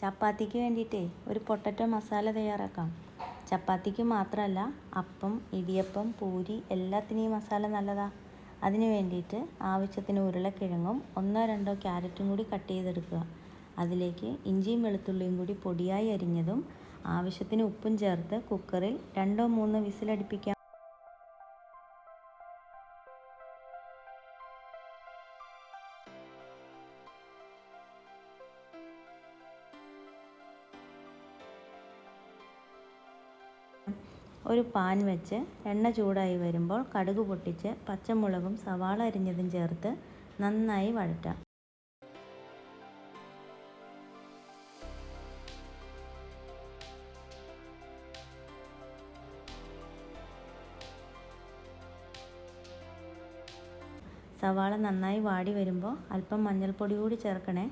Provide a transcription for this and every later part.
ചപ്പാത്തിക്ക് വേണ്ടിയിട്ടേ ഒരു പൊട്ടറ്റോ മസാല തയ്യാറാക്കാം. ചപ്പാത്തിക്ക് മാത്രമല്ല, അപ്പം, ഇടിയപ്പം, പൂരി എല്ലാത്തിനും ഈ മസാല നല്ലതാണ്. അതിന് വേണ്ടിയിട്ട് ആവശ്യത്തിന് ഉരുളക്കിഴങ്ങും 1-2 ക്യാരറ്റും കൂടി കട്ട് ചെയ്തെടുക്കുക. അതിലേക്ക് ഇഞ്ചിയും വെളുത്തുള്ളിയും കൂടി പൊടിയായി അരിഞ്ഞതും ആവശ്യത്തിന് ഉപ്പും ചേർത്ത് കുക്കറിൽ 2-3 വിസിലടിപ്പിക്കാം. ഒരു പാൻ വെച്ച് എണ്ണ ചൂടായി വരുമ്പോൾ കടുക് പൊട്ടിച്ച് പച്ചമുളകും സവാള അരിഞ്ഞതും ചേർത്ത് നന്നായി വഴറ്റാം. സവാള നന്നായി വാടി വരുമ്പോൾ അല്പം മഞ്ഞൾപ്പൊടി കൂടി ചേർക്കണേ.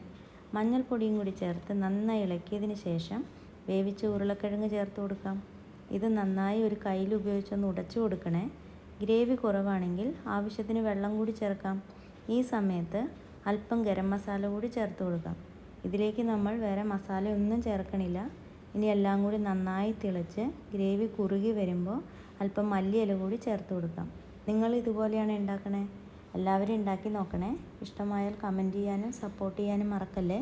മഞ്ഞൾപ്പൊടിയും കൂടി ചേർത്ത് നന്നായി ഇളക്കിയതിന് ശേഷം വേവിച്ച ഉരുളക്കിഴങ്ങ് ചേർത്ത് കൊടുക്കാം. ഇത് നന്നായി ഒരു കയ്യിൽ ഉപയോഗിച്ചൊന്ന് ഉടച്ചു കൊടുക്കണേ. ഗ്രേവി കുറവാണെങ്കിൽ ആവശ്യത്തിന് വെള്ളം കൂടി ചേർക്കാം. ഈ സമയത്ത് അല്പം ഗരം മസാല കൂടി ചേർത്ത് കൊടുക്കാം. ഇതിലേക്ക് നമ്മൾ വേറെ മസാല ഒന്നും ചേർക്കണില്ല. ഇനി എല്ലാം കൂടി നന്നായി തിളച്ച് ഗ്രേവി കുറുകി വരുമ്പോൾ അല്പം മല്ലിയില കൂടി ചേർത്ത് കൊടുക്കാം. നിങ്ങൾ ഇതുപോലെയാണ് ഉണ്ടാക്കണേ. എല്ലാവരും ഉണ്ടാക്കി നോക്കണേ. ഇഷ്ടമായാൽ കമൻറ്റ് ചെയ്യാനും സപ്പോർട്ട് ചെയ്യാനും മറക്കല്ലേ.